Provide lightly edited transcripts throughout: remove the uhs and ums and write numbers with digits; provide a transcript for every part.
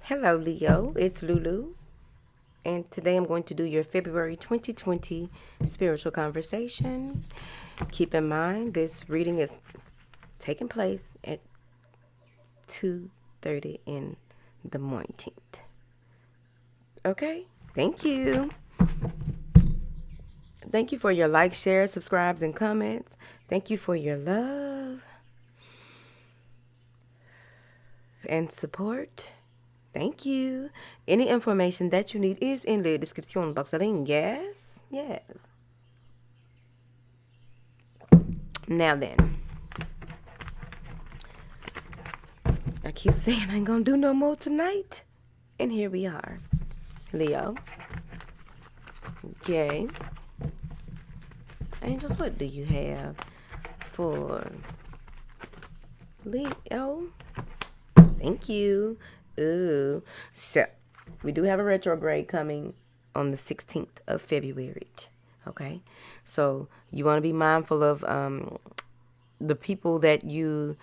Hello, Leo. It's Lulu. And today I'm going to do your February 2020 spiritual conversation. Keep in mind, this reading is taking place at 2:30 in the morning. Okay? Thank you. Thank you for your likes, shares, subscribes, and comments. Thank you for your love and support. Thank you. Any information that you need is in the description box. Yes? Yes. Now then, I keep saying I ain't gonna do no more tonight. And here we are. Leo. Okay. Angels, what do you have for Leo? Thank you. Ooh. So, we do have a retrograde coming on the 16th of February. Okay? So, you want to be mindful of the people that you...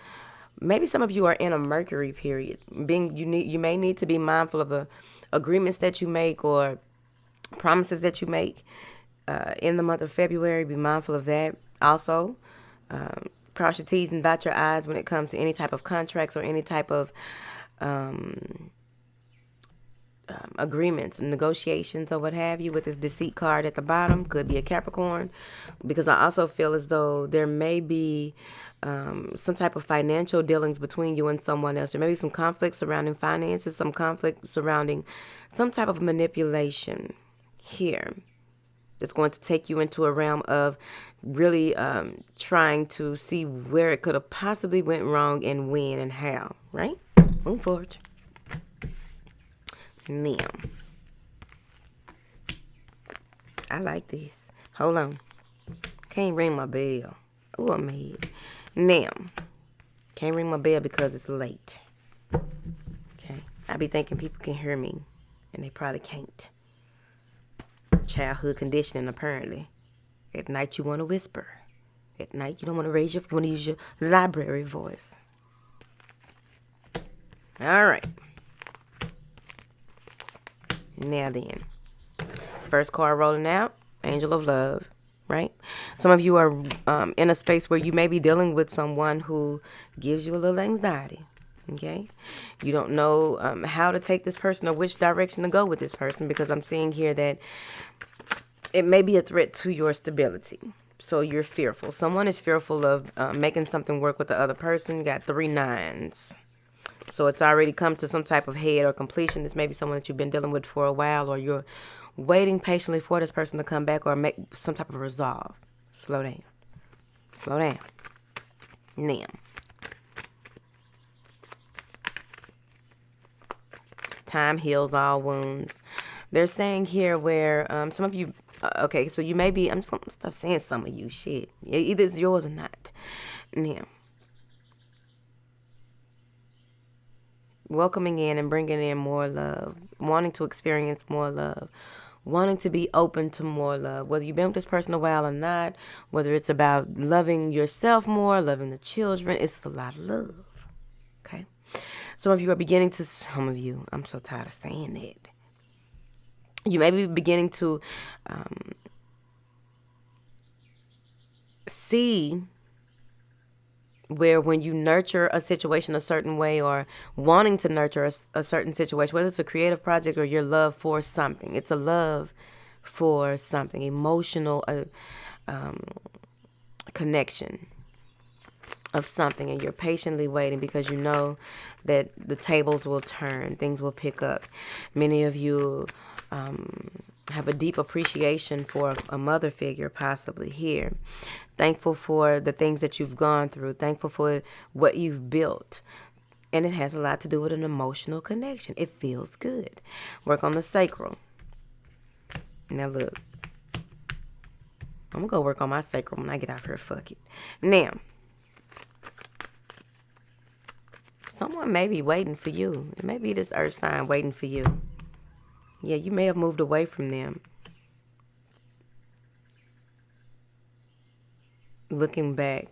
Maybe some of you are in a Mercury period. You may need to be mindful of the agreements that you make or promises that you make in the month of February. Be mindful of that. Also, cross your T's and dot your I's when it comes to any type of contracts or any type of agreements and negotiations or what have you. With this deceit card at the bottom, could be a Capricorn, because I also feel as though there may be some type of financial dealings between you and someone else. There may be some conflict surrounding finances, some conflict surrounding some type of manipulation here. It's going to take you into a realm of really trying to see where it could have possibly went wrong and when and how, right? Move forward. Now, I like this. Hold on. Can't ring my bell. Oh, I'm mad. Now, can't ring my bell because it's late. Okay. I be thinking people can hear me, and they probably can't. Childhood conditioning, apparently. At night, you want to whisper. At night, you don't want to you want to use your library voice. All right. Now then, first card rolling out, Angel of Love, right? Some of you are in a space where you may be dealing with someone who gives you a little anxiety, okay? You don't know how to take this person or which direction to go with this person, because I'm seeing here that it may be a threat to your stability. So you're fearful. Someone is fearful of making something work with the other person. You got 3 9s. So it's already come to some type of head or completion. This may be someone that you've been dealing with for a while, or you're waiting patiently for this person to come back or make some type of resolve. Slow down. Slow down. Now, time heals all wounds. They're saying here where some of you, okay, so you may be, I'm just going to stop saying some of you, shit. Either it's yours or not. Now, welcoming in and bringing in more love, wanting to experience more love, wanting to be open to more love, whether you've been with this person a while or not, whether it's about loving yourself more, loving the children, it's a lot of love, okay? Some of you are beginning to, I'm so tired of saying that. You may be beginning to see where when you nurture a situation a certain way, or wanting to nurture a certain situation, whether it's a creative project or your love for something, it's a love for something, emotional connection of something, and you're patiently waiting because you know that the tables will turn, things will pick up. Many of you have a deep appreciation for a mother figure, possibly here. Thankful for the things that you've gone through. Thankful for what you've built. And it has a lot to do with an emotional connection. It feels good. Work on the sacral. Now look. I'm going to go work on my sacral when I get out here. Fuck it. Now, someone may be waiting for you. It may be this earth sign waiting for you. Yeah, you may have moved away from them. Looking back,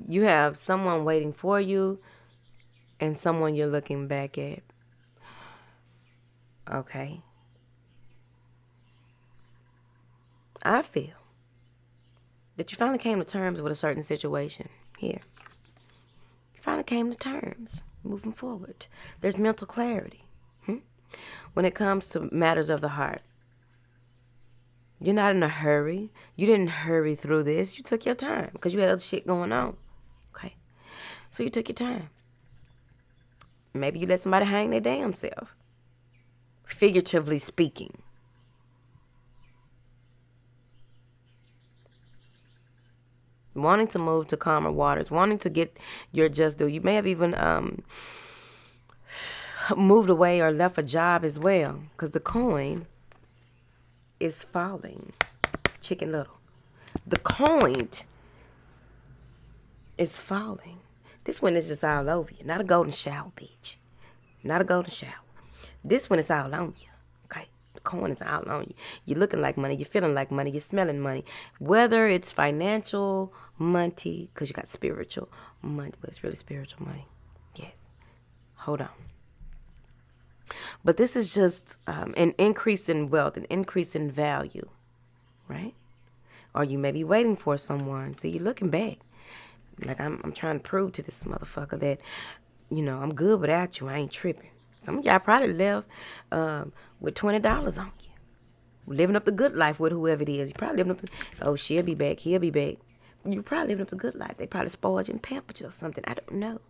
you have someone waiting for you, and someone you're looking back at. Okay. I feel that you finally came to terms with a certain situation here. You finally came to terms moving forward. There's mental clarity. When it comes to matters of the heart, you're not in a hurry. You didn't hurry through this. You took your time because you had other shit going on. Okay. So you took your time. Maybe you let somebody hang their damn self. Figuratively speaking. Wanting to move to calmer waters. Wanting to get your just due. You may have even moved away or left a job as well. Because the coin is falling. Chicken Little. The coin is falling. This one is just all over you. Not a golden shower, bitch. Not a golden shower. This one is all on you. Okay? The coin is all on you. You're looking like money. You're feeling like money. You're smelling money. Whether it's financial money, because you got spiritual money. But it's really spiritual money. Yes. Hold on. But this is just an increase in wealth, an increase in value. Right? Or you may be waiting for someone. See, you're looking back. Like, I'm trying to prove to this motherfucker that, I'm good without you. I ain't tripping. Some of y'all probably left with $20 on you. Living up the good life with whoever it is. You probably living up she'll be back. He'll be back. You probably living up the good life. They probably spoiled you and pampered you or something. I don't know.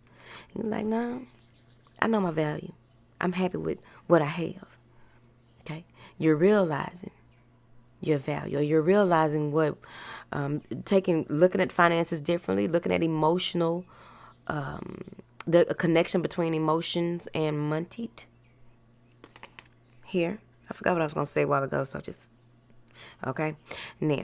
You're like, no, I know my value. I'm happy with what I have. Okay? You're realizing your value. Or you're realizing what, looking at finances differently, looking at emotional, the connection between emotions and money. Here. I forgot what I was going to say a while ago, so just, okay. Now,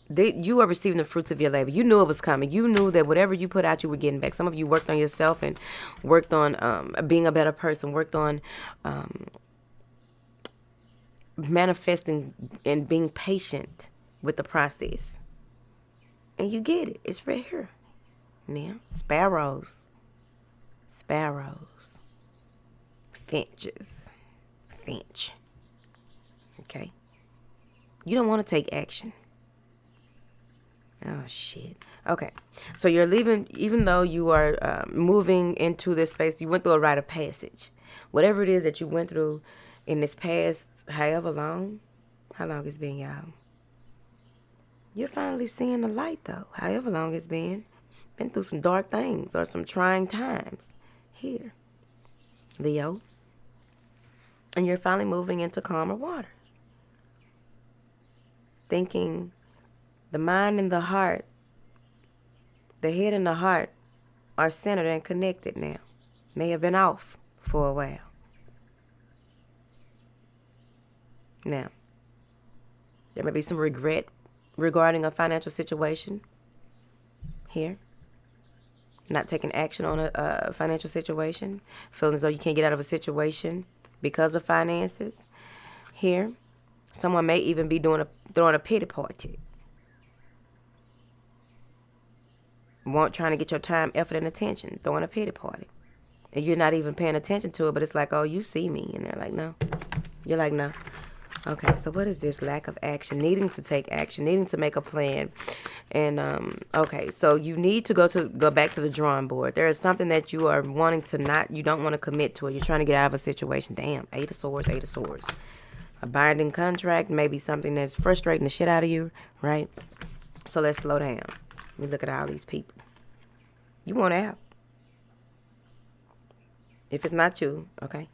you are receiving the fruits of your labor. You knew it was coming. You knew that whatever you put out, you were getting back. Some of you worked on yourself and worked on being a better person, worked on manifesting and being patient with the process. And you get it. It's right here. Now, sparrows. Finches. Finch. Okay? You don't want to take action. Oh, shit. Okay. So you're leaving, even though you are moving into this space, you went through a rite of passage. Whatever it is that you went through in this past, however long, how long it's been, y'all? You're finally seeing the light, though, however long it's been. Been through some dark things or some trying times. Here, Leo. And you're finally moving into calmer waters. Thinking the mind and the heart, the head and the heart are centered and connected now. May have been off for a while. Now, there may be some regret regarding a financial situation here. Not taking action on a financial situation. Feeling as though you can't get out of a situation because of finances. Here, someone may even be throwing a pity party. Trying to get your time, effort, and attention. Throwing a pity party. And you're not even paying attention to it, but it's like, oh, you see me. And they're like, no. You're like, no. Okay, so what is this? Lack of action, needing to take action, needing to make a plan. And, okay, so you need to go back to the drawing board. There is something that you are wanting to you don't want to commit to it. You're trying to get out of a situation. Damn, 8 of Swords. A binding contract, maybe something that's frustrating the shit out of you, right? So let's slow down. Let me look at all these people. You want out. If it's not you, okay?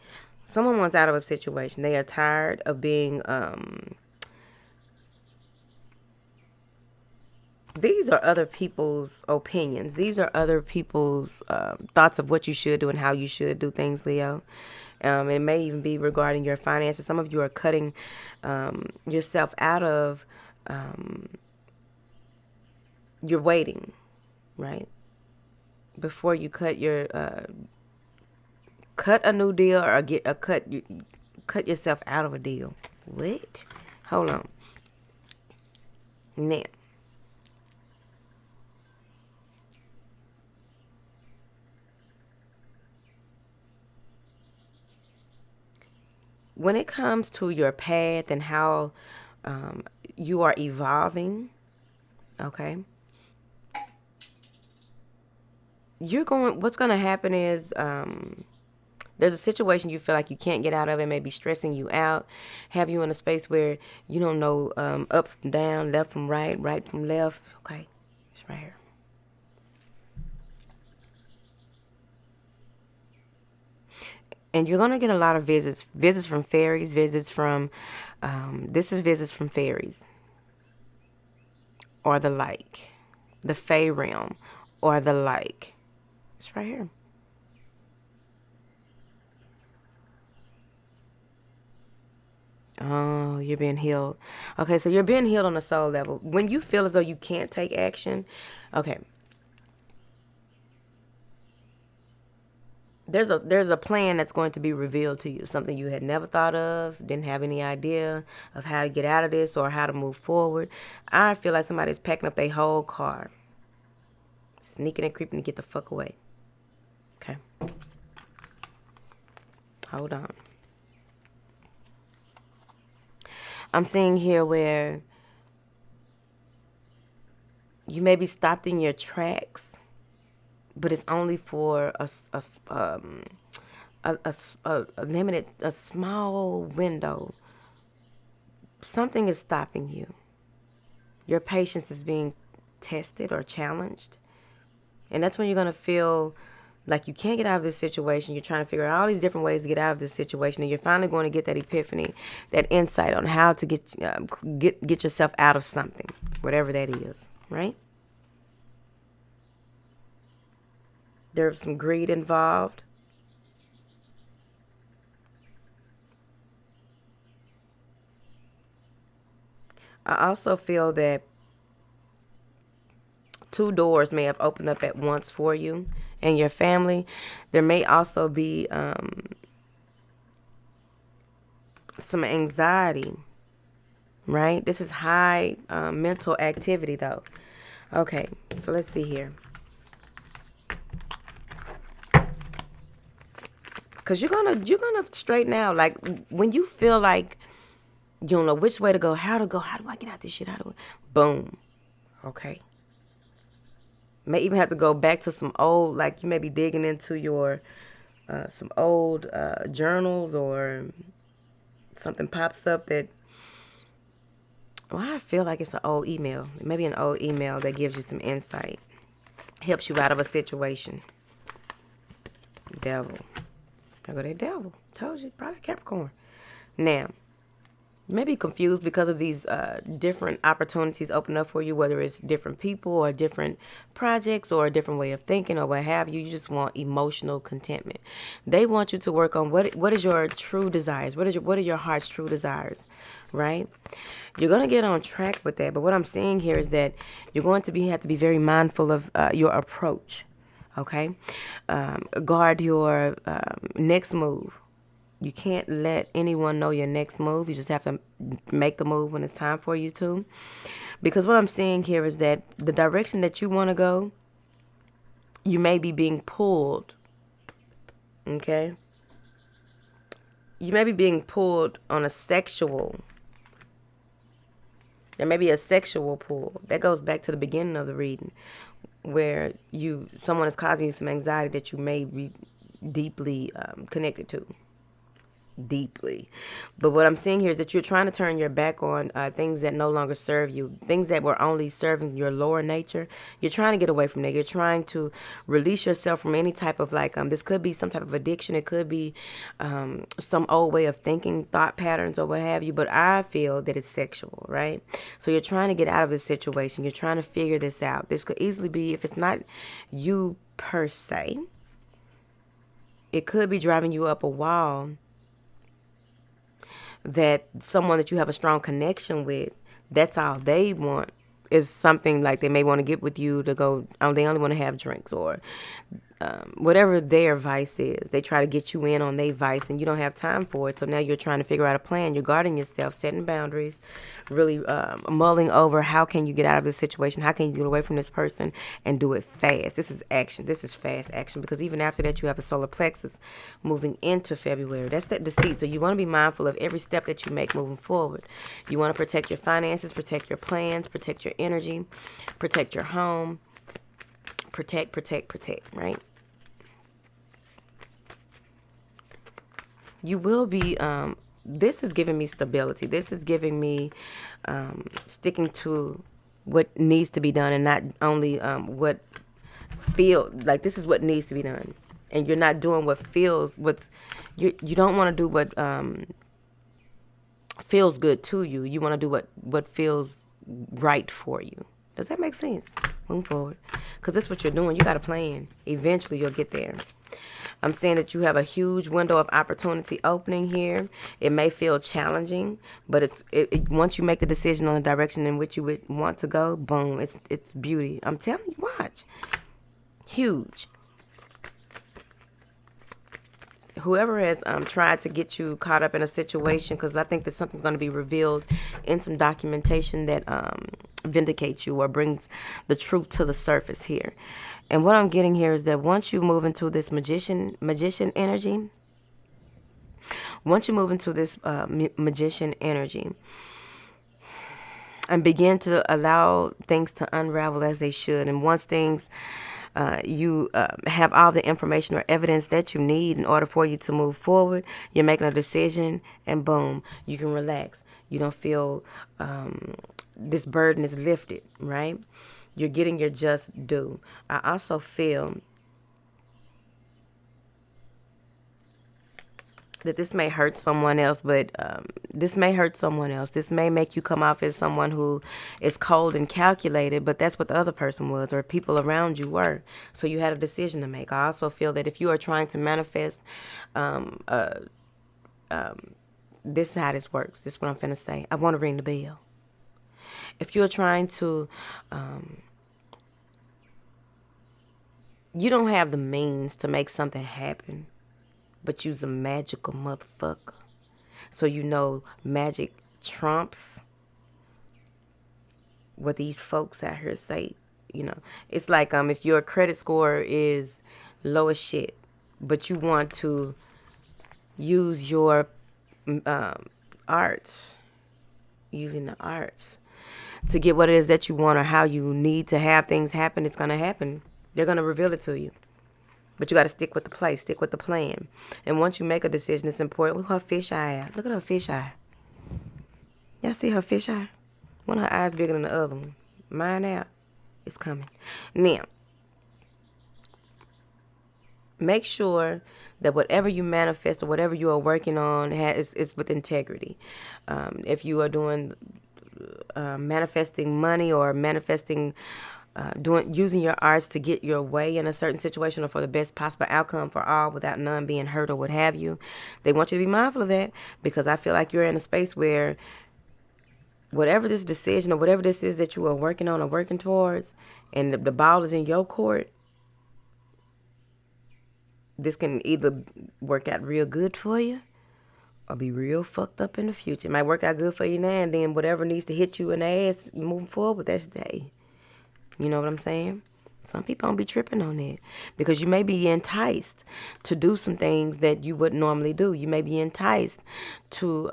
Someone wants out of a situation. They are tired of being, these are other people's opinions. These are other people's thoughts of what you should do and how you should do things, Leo. It may even be regarding your finances. Some of you are cutting yourself out of, you're waiting, right? Before you cut a new deal or cut yourself out of a deal. What? Hold on. Now, when it comes to your path and how you are evolving, okay, what's going to happen is there's a situation you feel like you can't get out of. It may be stressing you out, have you in a space where you don't know up from down, left from right, right from left. Okay, it's right here. And you're going to get a lot of visits from fairies, visits from, this is visits from fairies or the like, the fae realm or the like. It's right here. Oh, you're being healed. Okay, so you're being healed on a soul level. When you feel as though you can't take action, okay, there's a plan that's going to be revealed to you, something you had never thought of, didn't have any idea of how to get out of this or how to move forward. I feel like somebody's packing up their whole car, sneaking and creeping to get the fuck away. Okay, hold on. I'm seeing here where you may be stopped in your tracks, but it's only for a limited, a small window. Something is stopping you. Your patience is being tested or challenged. And that's when you're going to feel like you can't get out of this situation. You're trying to figure out all these different ways to get out of this situation. And you're finally going to get that epiphany, that insight on how to get yourself out of something, whatever that is, right? There's some greed involved. I also feel that 2 doors may have opened up at once for you and your family. There may also be some anxiety, right? This is high mental activity, though. Okay, so let's see here. Because you're gonna straighten out. Like, when you feel like you don't know which way to go, how do I get out this shit? Boom. Okay. May even have to go back to some old, like you may be digging into your some old journals, or something pops up that, well, I feel like it's an old email. Maybe an old email that gives you some insight, helps you out of a situation. Devil. There go that devil. Told you, probably Capricorn. Now, you may be confused because of these different opportunities open up for you, whether it's different people or different projects or a different way of thinking or what have you. You just want emotional contentment. They want you to work on what is your true desires. What are your heart's true desires, right? You're going to get on track with that. But what I'm seeing here is that you're going to have to be very mindful of your approach, okay? Guard your next move. You can't let anyone know your next move. You just have to make the move when it's time for you to. Because what I'm seeing here is that the direction that you want to go, you may be being pulled. Okay? You may be being pulled on a sexual. There may be a sexual pull. That goes back to the beginning of the reading, where someone is causing you some anxiety that you may be deeply connected to. Deeply. But what I'm seeing here is that you're trying to turn your back on things that no longer serve you, things that were only serving your lower nature. You're trying to get away from that. You're trying to release yourself from any type of this could be some type of addiction. It could be some old way of thinking, thought patterns or what have you. But I feel that it's sexual, right? So you're trying to get out of this situation. You're trying to figure this out. This could easily be, if it's not you per se, it could be driving you up a wall that someone that you have a strong connection with, that's all they want is something like they may want to get with you to go, they only want to have drinks, or whatever their vice is. They try to get you in on their vice and you don't have time for it. So now you're trying to figure out a plan. You're guarding yourself, setting boundaries, really mulling over how can you get out of this situation? How can you get away from this person and do it fast? This is action. This is fast action, because even after that you have a solar plexus moving into February. That's that deceit. So you want to be mindful of every step that you make moving forward. You want to protect your finances, protect your plans, protect your energy, protect your home. Protect, right? You will be, this is giving me stability. This is giving me sticking to what needs to be done, and not only what feel like this is what needs to be done. And you're not doing what feels, you don't want to do what feels good to you. You want to do what feels right for you. Does that make sense? Move forward. Because that's what you're doing. You got a plan. Eventually, you'll get there. I'm saying that you have a huge window of opportunity opening here. It may feel challenging, but once you make the decision on the direction in which you would want to go, boom, it's beauty. I'm telling you, watch. Huge. Whoever has tried to get you caught up in a situation, because I think that something's going to be revealed in some documentation that vindicates you or brings the truth to the surface here. And what I'm getting here is that once you move into this magician energy, and begin to allow things to unravel as they should, and once things you have all the information or evidence that you need in order for you to move forward, you're making a decision, and boom, you can relax. You don't feel this burden is lifted, right? You're getting your just due. I also feel that this may hurt someone else, but this may hurt someone else. This may make you come off as someone who is cold and calculated, but that's what the other person was, or people around you were. So you had a decision to make. I also feel that if you are trying to manifest, this is how this works. This is what I'm finna say. I want to ring the bell. If you're trying to, you don't have the means to make something happen, but you's a magical motherfucker. So you know magic trumps what these folks out here say. You know, it's like if your credit score is low as shit, but you want to use your arts, using the arts to get what it is that you want or how you need to have things happen, it's going to happen. They're going to reveal it to you. But you got to stick with the play, stick with the plan. And once you make a decision, it's important. Look at her fish eye. Look at her fish eye. Y'all see her fish eye? One of her eyes bigger than the other one. Mine out. It's coming. Now, make sure that whatever you manifest or whatever you are working on is with integrity. If you are doing manifesting money or manifesting using your arts to get your way in a certain situation or for the best possible outcome for all without none being hurt or what have you, they want you to be mindful of that, because I feel like you're in a space where whatever this decision or whatever this is that you are working on or working towards, and the ball is in your court, this can either work out real good for you or be real fucked up in the future. It might work out good for you now, and then whatever needs to hit you in the ass moving forward, that's the day. You know what I'm saying? Some people don't be tripping on that, because you may be enticed to do some things that you wouldn't normally do. You may be enticed to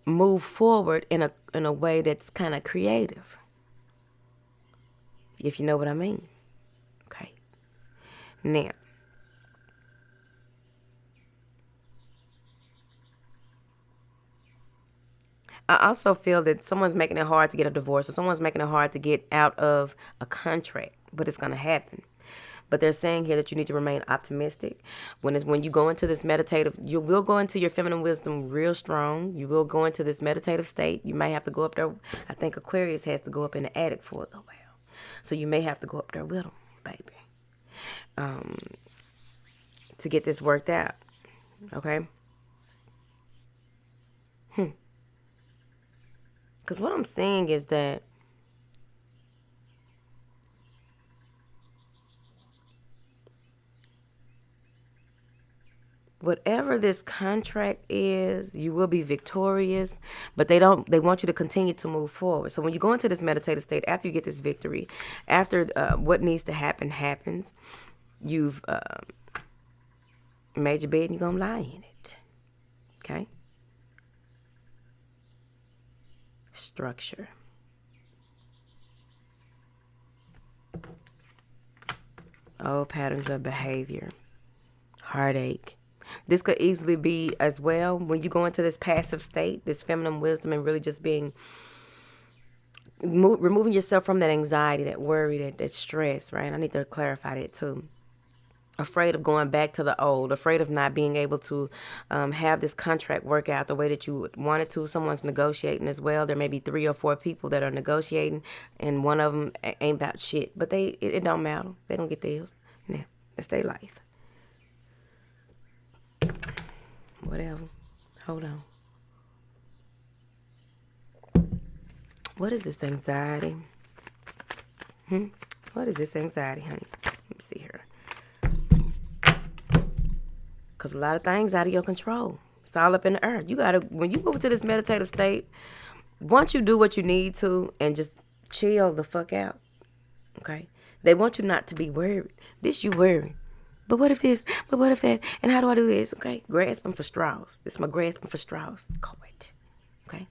move forward in a way that's kind of creative, if you know what I mean. Okay. Now, I also feel that someone's making it hard to get a divorce, or someone's making it hard to get out of a contract, but it's going to happen. But they're saying here that you need to remain optimistic. When you go into this meditative, you will go into your feminine wisdom real strong. You will go into this meditative state. You may have to go up there. I think Aquarius has to go up in the attic for a little while. So you may have to go up there with them, baby, to get this worked out. Okay? Because what I'm saying is that whatever this contract is, you will be victorious, but they want you to continue to move forward. So when you go into this meditative state, after you get this victory, after what needs to happen happens, you've made your bed and you're going to lie in it. Okay? Structure. Old patterns of behavior. Heartache. This could easily be as well when you go into this passive state, this feminine wisdom, and really just removing yourself from that anxiety, that worry, that stress, right? I need to clarify that too. Afraid of going back to the old, afraid of not being able to have this contract work out the way that you wanted to. Someone's negotiating as well. There may be 3 or 4 people that are negotiating, and one of them ain't about shit. But it don't matter. They gonna get theirs. Now, that's their life. Whatever. Hold on. What is this anxiety? What is this anxiety, honey? Let me see here. Because a lot of things out of your control. It's all up in the air. You gotta, when you move to this meditative state, once you do what you need to and just chill the fuck out, okay? They want you not to be worried. This you worry. But what if this? But what if that? And how do I do this? Okay? Grasping for straws. This is my grasping for straws. Quit. Okay?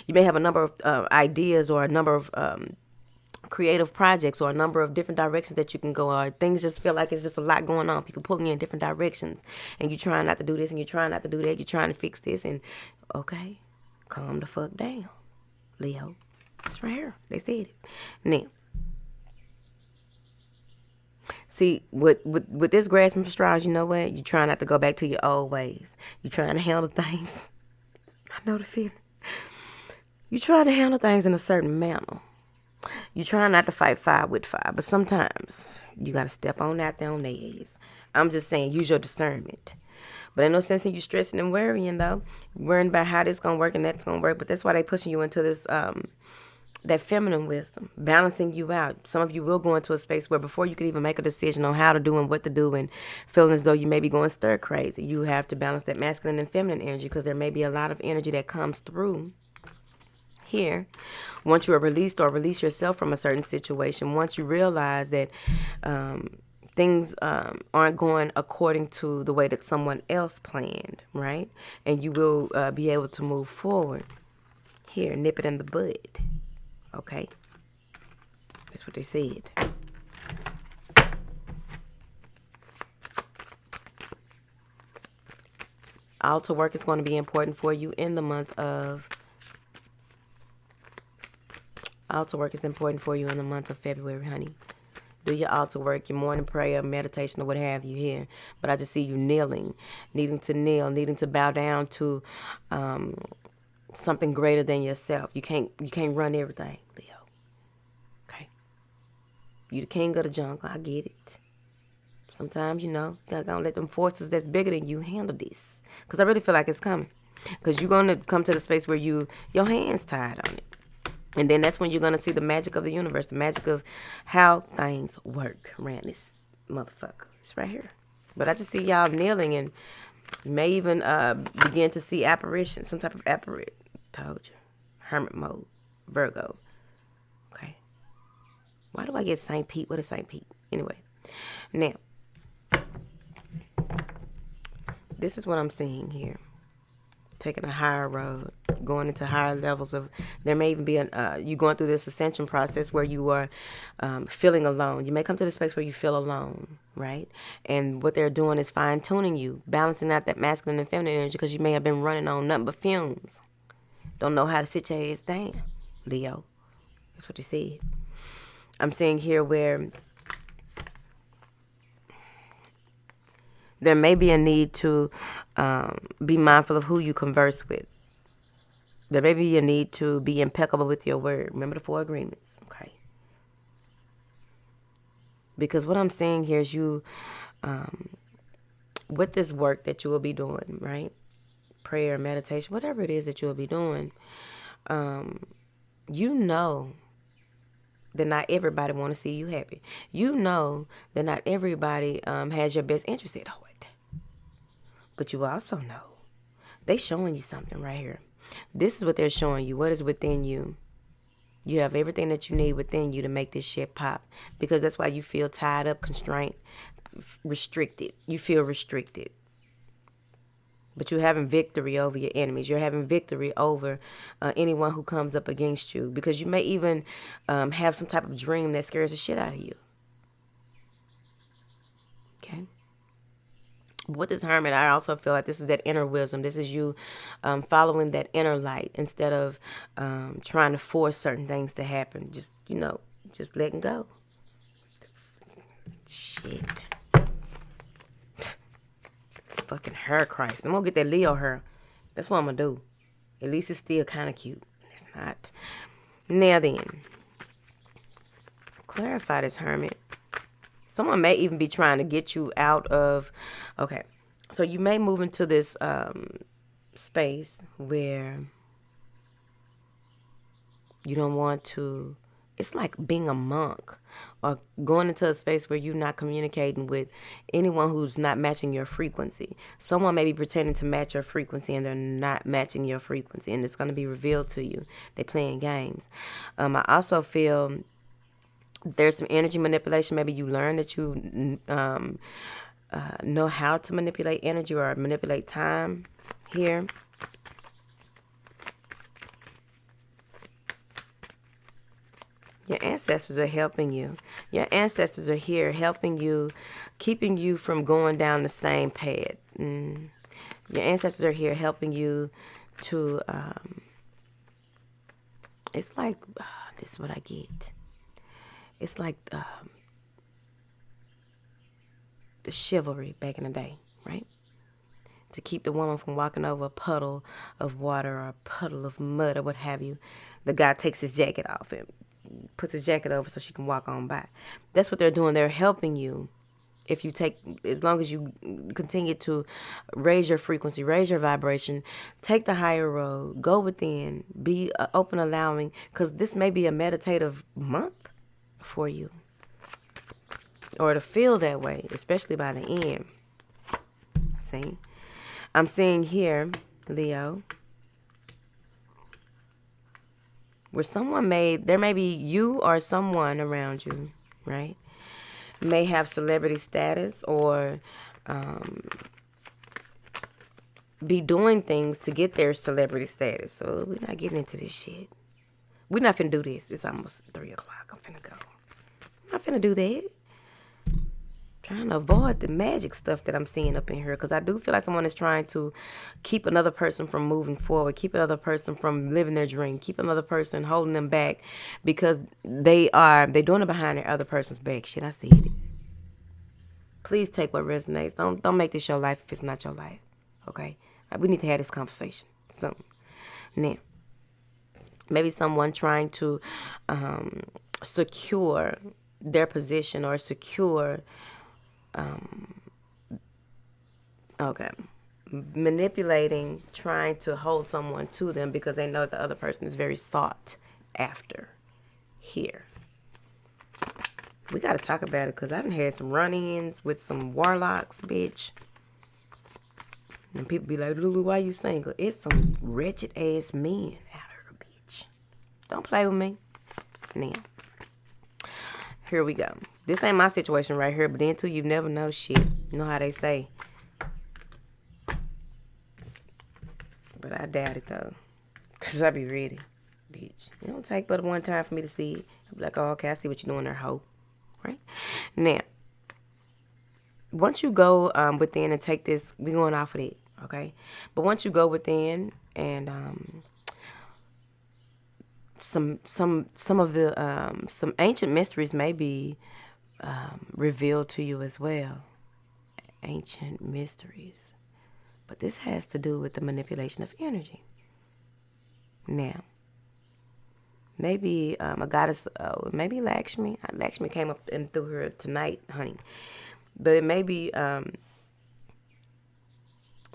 You may have a number of ideas or a number of creative projects or a number of different directions that you can go, or things just feel like it's just a lot going on. People pulling you in different directions, and you trying not to do this and you're trying not to do that. You're trying to fix this, and okay, calm the fuck down, Leo. It's right here. They said it. Now, see, with this grasping for straws, you know what? You're trying not to go back to your old ways. You're trying to handle things. I know the feeling. You're trying to handle things in a certain manner. You try not to fight fire with fire, but sometimes you got to step on out there on their ass. I'm just saying, use your discernment. But ain't no sense in you stressing and worrying, though. Worrying about how this going to work and that's going to work. But that's why they pushing you into this, that feminine wisdom, balancing you out. Some of you will go into a space where before you could even make a decision on how to do and what to do and feeling as though you may be going stir crazy, you have to balance that masculine and feminine energy, because there may be a lot of energy that comes through here. Once you are released or release yourself from a certain situation, once you realize that things aren't going according to the way that someone else planned, right? And you will be able to move forward. Here, nip it in the bud. Okay? That's what they said. Altar work is going to be important for you in the month of Altar work is important for you in the month of February, honey. Do your altar work, your morning prayer, meditation, or what have you here. But I just see you kneeling, needing to kneel, needing to bow down to something greater than yourself. You can't run everything, Leo. Okay? You the king of the jungle. I get it. Sometimes, you gotta let them forces that's bigger than you handle this. Because I really feel like it's coming. Because you're going to come to the space where your hands tied on it. And then that's when you're going to see the magic of the universe, the magic of how things work around this motherfucker. It's right here. But I just see y'all kneeling and may even begin to see apparition, some type of apparition. Told you. Hermit mode. Virgo. Okay. Why do I get St. Pete? What is St. Pete? Anyway. Now, this is what I'm seeing here. Taking a higher road, going into higher levels of, there may even be you going through this ascension process where you are feeling alone. You may come to the space where you feel alone, right? And what they're doing is fine-tuning you, balancing out that masculine and feminine energy, because you may have been running on nothing but fumes. Don't know how to sit your ass down, Leo. That's what you said. I'm seeing here where there may be a need to be mindful of who you converse with. There may be a need to be impeccable with your word. Remember the 4 agreements, okay? Because what I'm saying here is you, with this work that you will be doing, right? Prayer, meditation, whatever it is that you will be doing, you know that not everybody want to see you happy. You know that not everybody has your best interest at heart. But you also know they showing you something right here. This is what they're showing you. What is within you? You have everything that you need within you to make this shit pop. Because that's why you feel tied up, constrained, restricted. You feel restricted. But you're having victory over your enemies. You're having victory over anyone who comes up against you. Because you may even have some type of dream that scares the shit out of you. Okay? With this hermit, I also feel like this is that inner wisdom. This is you following that inner light instead of trying to force certain things to happen. Just, just letting go. Shit. Fucking hair Christ. I'm gonna get that Leo hair. That's what I'm gonna do. At least it's still kind of cute. It's not. Now then, clarify this hermit. Someone may even be trying to get you out of. Okay, so you may move into this space where you don't want to. It's like being a monk or going into a space where you're not communicating with anyone who's not matching your frequency. Someone may be pretending to match your frequency and they're not matching your frequency, and it's going to be revealed to you. They're playing games. I also feel there's some energy manipulation. Maybe you learn that you know how to manipulate energy or manipulate time here. Your ancestors are helping you. Your ancestors are here helping you, keeping you from going down the same path. Your ancestors are here helping you to, it's like, this is what I get. It's like the chivalry back in the day, right? To keep the woman from walking over a puddle of water or a puddle of mud or what have you. The guy takes his jacket off and puts his jacket over so she can walk on by. That's what they're doing. They're helping you. If you take, as long as you continue to raise your frequency, raise your vibration, take the higher road, go within, be open, allowing, because this may be a meditative month for you, or to feel that way, especially by the end. See, I'm seeing here, Leo, where there may be you or someone around you, right? May have celebrity status or be doing things to get their celebrity status. So we're not getting into this shit. We're not finna do this. It's almost 3 o'clock. I'm finna go. I'm not finna do that. Trying to avoid the magic stuff that I'm seeing up in here, because I do feel like someone is trying to keep another person from moving forward, keep another person from living their dream, keep another person holding them back because they're doing it behind their other person's back. Shit, I see it. Please take what resonates. Don't make this your life if it's not your life. Okay? We need to have this conversation. So now, maybe someone trying to secure their position or secure manipulating, trying to hold someone to them because they know the other person is very sought after here. We got to talk about it because I done had some run-ins with some warlocks, bitch. And people be like, Lulu, why you single? It's some wretched ass men out here, bitch. Don't play with me. Now, here we go. This ain't my situation right here, but then too, you never know shit. You know how they say. But I doubt it though. Because I be ready, bitch. It don't take but one time for me to see it. I'll be like, oh, okay, I see what you're doing there, hoe. Right? Now, once you go within and take this, we going off of it, okay? But once you go within and some of the some ancient mysteries may be revealed to you as well. Ancient mysteries. But this has to do with the manipulation of energy. Now, maybe a goddess, maybe Lakshmi. Lakshmi came up and through her tonight, honey. But it may be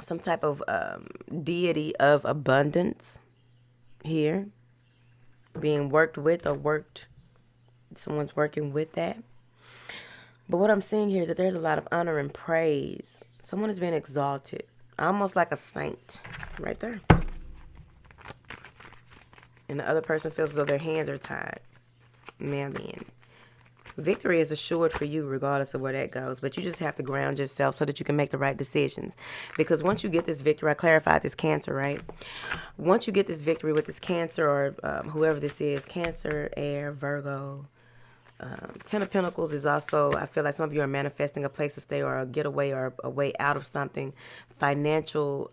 some type of deity of abundance here being worked with or someone's working with that. But what I'm seeing here is that there's a lot of honor and praise. Someone is being exalted. almost like a saint right there. And the other person feels as though their hands are tied. Now then, victory is assured for you regardless of where that goes, but you just have to ground yourself so that you can make the right decisions. Because once you get this victory, I clarified this Cancer, right? Once you get this victory with this Cancer or whoever this is, Cancer, Air, Virgo, Ten of Pentacles is also, I feel like some of you are manifesting a place to stay or a getaway or a way out of something. Financial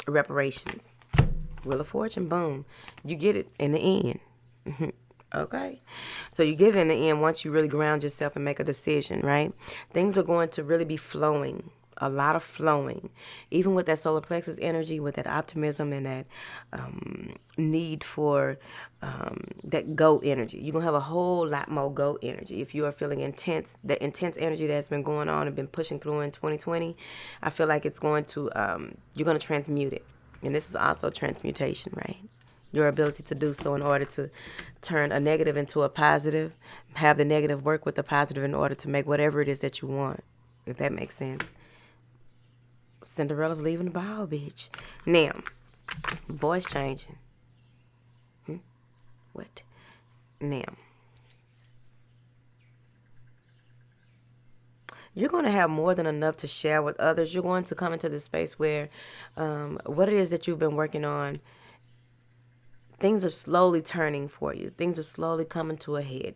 reparations. Wheel of Fortune, boom. You get it in the end. Okay? So you get it in the end once you really ground yourself and make a decision, right? Things are going to really be flowing. A lot of flowing. Even with that solar plexus energy, with that optimism and that need for that go energy. You're going to have a whole lot more go energy. If you are feeling intense, that intense energy that's been going on and been pushing through in 2020, I feel like it's going to, you're going to transmute it. And this is also transmutation, right? Your ability to do so in order to turn a negative into a positive, have the negative work with the positive in order to make whatever it is that you want, if that makes sense. Cinderella's leaving the ball, bitch. Now, voice changing. What? Now, you're going to have more than enough to share with others. You're going to come into this space where what it is that you've been working on, things are slowly turning for you. Things are slowly coming to a head.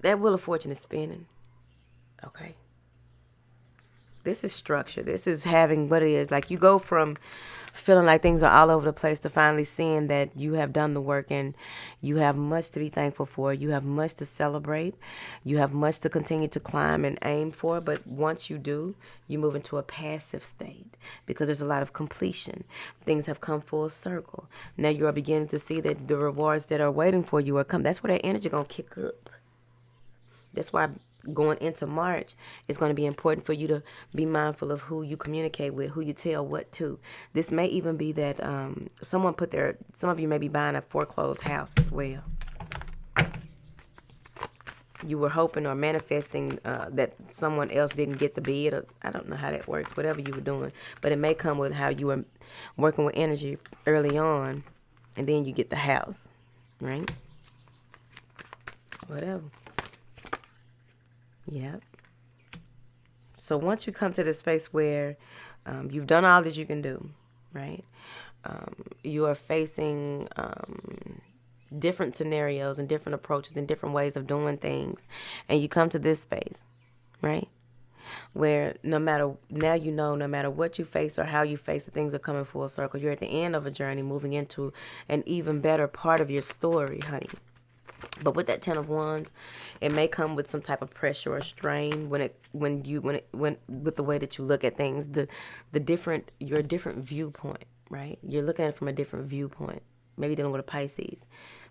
That Wheel of Fortune is spinning. Okay. This is structure. This is having what it is. Like you go from feeling like things are all over the place to finally seeing that you have done the work and you have much to be thankful for. You have much to celebrate. You have much to continue to climb and aim for. But once you do, you move into a passive state because there's a lot of completion. Things have come full circle. Now you are beginning to see that the rewards that are waiting for you are coming. That's where that energy going to kick up. That's why going into March, it's going to be important for you to be mindful of who you communicate with, who you tell what to. This may even be that some of you may be buying a foreclosed house as well. You were hoping or manifesting that someone else didn't get the bid. Or, I don't know how that works, whatever you were doing. But it may come with how you were working with energy early on, and then you get the house, right? Whatever. Yep. So once you come to the space where you've done all that you can do, right? You are facing different scenarios and different approaches and different ways of doing things. And you come to this space, right? Where no matter what you face or how you face it, things are coming full circle. You're at the end of a journey moving into an even better part of your story, honey. But with that 10 of Wands, it may come with some type of pressure or strain with the way that you look at things, your different viewpoint, right? You're looking at it from a different viewpoint. Maybe dealing with a Pisces,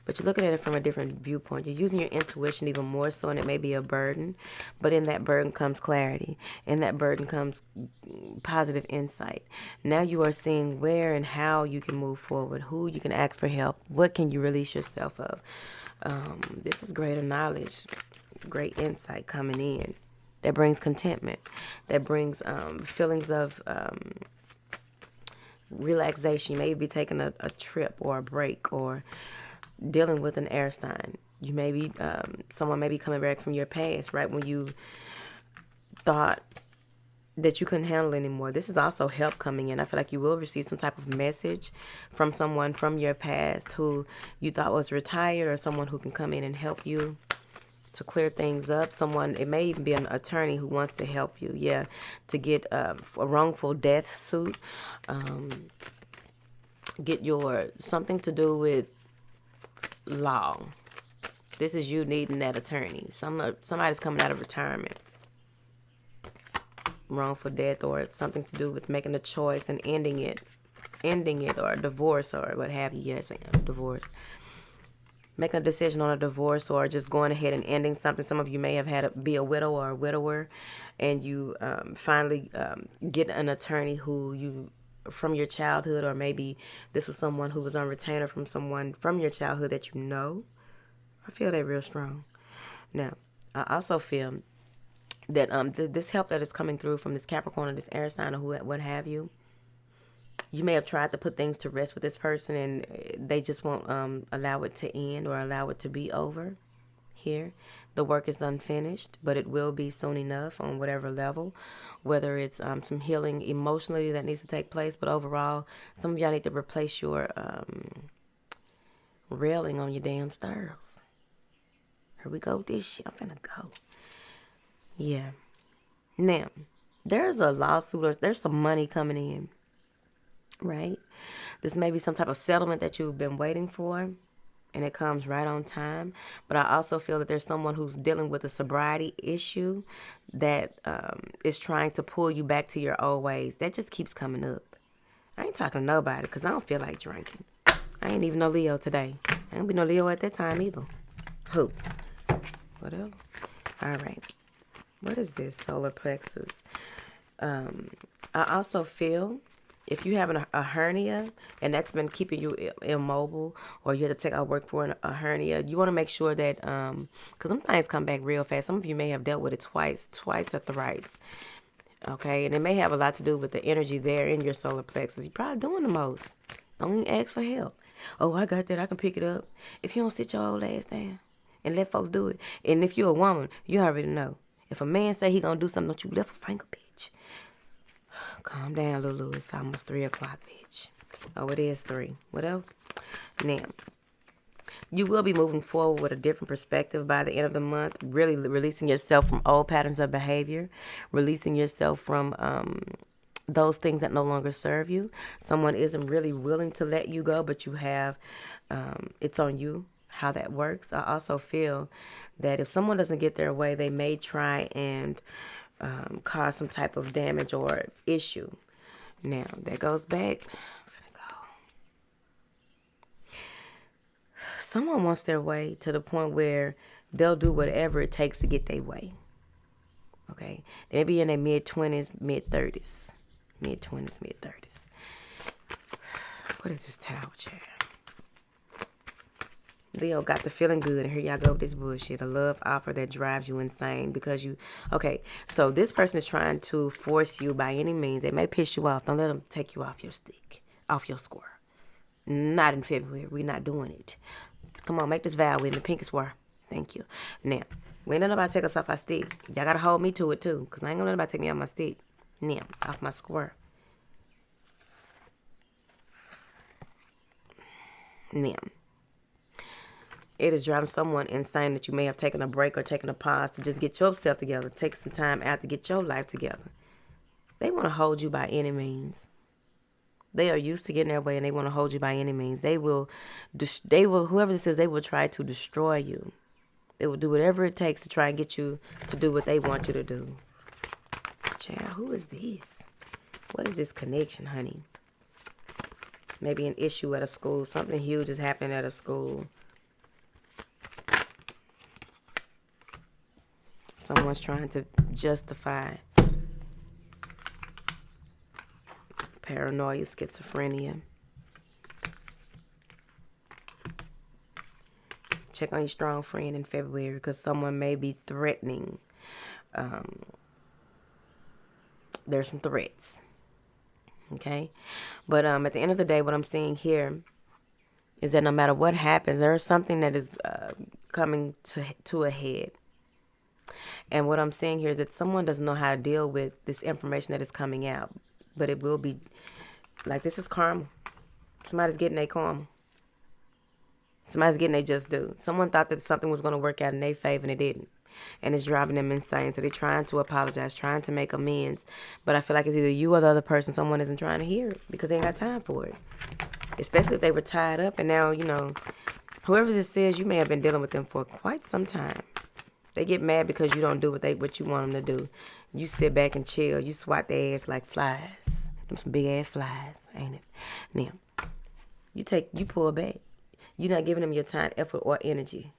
but you're looking at it from a different viewpoint. You're using your intuition even more so, and it may be a burden, but in that burden comes clarity. In that burden comes positive insight. Now you are seeing where and how you can move forward, who you can ask for help, what can you release yourself of. This is greater knowledge, great insight coming in. That brings contentment. That brings feelings of relaxation. You may be taking a trip or a break or dealing with an air sign. You may be, someone may be coming back from your past, right? When you thought that you couldn't handle anymore. This is also help coming in. I feel like you will receive some type of message from someone from your past who you thought was retired, or someone who can come in and help you to clear things up. It may even be an attorney who wants to help you, to get a wrongful death suit, get something to do with law. This is you needing that attorney. Somebody's coming out of retirement. Wrongful death, or something to do with making a choice and ending it, or a divorce, or what have you. Yes, divorce. Making a decision on a divorce, or just going ahead and ending something. Some of you may have had to be a widow or a widower, and you finally get an attorney who you from your childhood, or maybe this was someone who was on retainer from someone from your childhood that you know. I feel that real strong. Now, I also feel that this help that is coming through from this Capricorn or this air sign or what have you. You may have tried to put things to rest with this person, and they just won't allow it to end or allow it to be over. Here, the work is unfinished, but it will be soon enough on whatever level, whether it's some healing emotionally that needs to take place, but overall, some of y'all need to replace your railing on your damn stairs. Here we go with this shit. I'm finna go. Yeah. Now, there's a lawsuit or there's some money coming in, right? This may be some type of settlement that you've been waiting for, and it comes right on time. But I also feel that there's someone who's dealing with a sobriety issue that is trying to pull you back to your old ways. That just keeps coming up. I ain't talking to nobody because I don't feel like drinking. I ain't even no Leo today. I ain't be no Leo at that time either. Who? Whatever. All right. What is this? Solar plexus. I also feel if you have a hernia and that's been keeping you immobile, or you had to take out work for a hernia, you want to make sure that, because some things come back real fast. Some of you may have dealt with it twice or thrice. Okay, and it may have a lot to do with the energy there in your solar plexus. You're probably doing the most. Don't even ask for help. Oh, I got that. I can pick it up. If you don't sit your old ass down and let folks do it. And if you're a woman, you already know. If a man say he gonna do something, don't you lift a finger, bitch. Calm down, Lulu. It's almost 3 o'clock, bitch. Oh, it is 3. Whatever. Now, you will be moving forward with a different perspective by the end of the month, really releasing yourself from old patterns of behavior, releasing yourself from those things that no longer serve you. Someone isn't really willing to let you go, but you have, it's on you how that works. I also feel that if someone doesn't get their way, they may try and cause some type of damage or issue. Now, that goes back. Someone wants their way to the point where they'll do whatever it takes to get their way. Okay? They may be in their mid-20s, mid-30s. Mid-20s, mid-30s. What is this towel chair? Leo got the feeling good, and here y'all go with this bullshit. A love offer that drives you insane because you... Okay, so this person is trying to force you by any means. They may piss you off. Don't let them take you off your stick, off your square. Not in February. We're not doing it. Come on, make this vow with me. Pinky swear. Thank you. Now, we ain't nobody take us off our stick. Y'all gotta hold me to it too, because I ain't gonna let nobody take me off my stick. Now, off my square. Now, it is driving someone insane that you may have taken a break or taken a pause to just get yourself together. Take some time out to get your life together. They want to hold you by any means. They are used to getting their way, and they want to hold you by any means. They will, whoever this is, they will try to destroy you. They will do whatever it takes to try and get you to do what they want you to do. Child, who is this? What is this connection, honey? Maybe an issue at a school. Something huge is happening at a school. Someone's trying to justify paranoia, schizophrenia. Check on your strong friend in February because someone may be threatening. There's some threats. Okay? But at the end of the day, what I'm seeing here is that no matter what happens, there is something that is coming to a head. And what I'm saying here is that someone doesn't know how to deal with this information that is coming out. But it will be, like, this is karma. Somebody's getting their karma. Somebody's getting their just due. Someone thought that something was going to work out in their favor, and it didn't. And it's driving them insane. So they're trying to apologize, trying to make amends. But I feel like it's either you or the other person. Someone isn't trying to hear it because they ain't got time for it. Especially if they were tied up. And now, whoever this is, you may have been dealing with them for quite some time. They get mad because you don't do what you want them to do. You sit back and chill. You swat their ass like flies. Them some big ass flies, ain't it? Now, you pull back. You're not giving them your time, effort, or energy.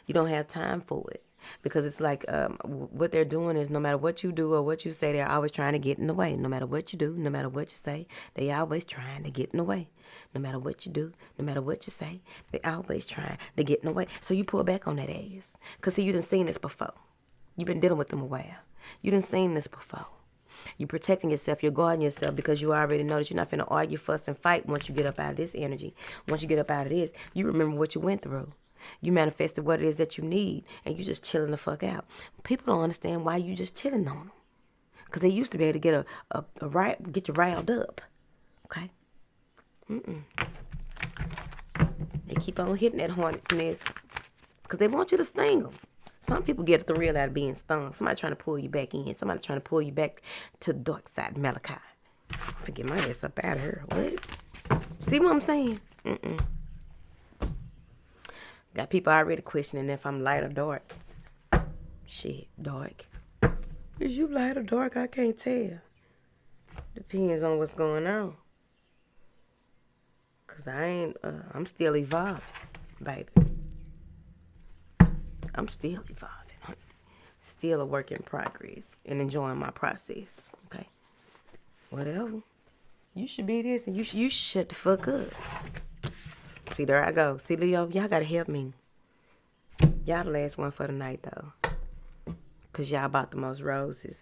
You don't have time for it. Because it's like what they're doing is no matter what you do or what you say, they're always trying to get in the way. No matter what you do, no matter what you say, they always trying to get in the way. No matter what you do, no matter what you say, they always trying to get in the way. So you pull back on that ass. Because, see, you done seen this before. You've been dealing with them a while. You done seen this before. You protecting yourself. You're guarding yourself because you already know that you're not finna argue, fuss, and fight once you get up out of this energy. Once you get up out of this, you remember what you went through. You manifested what it is that you need, and you just chilling the fuck out. People don't understand why you just chilling on them. Because they used to be able to get get you riled up. Okay? They keep on hitting that hornet's nest because they want you to sting them. Some people get a thrill out of being stung. Somebody trying to pull you back in. Somebody trying to pull you back to the dark side, Malachi. Get my ass up out of here. What? See what I'm saying? Got people already questioning if I'm light or dark. Shit, dark. Is you light or dark? I can't tell. Depends on what's going on. Cause I'm still evolving, baby. I'm still evolving. Still a work in progress and enjoying my process. Okay. Whatever. You should be this and you should shut the fuck up. See, there I go. See, Leo, y'all gotta help me. Y'all the last one for the night though. Cause y'all bought the most roses.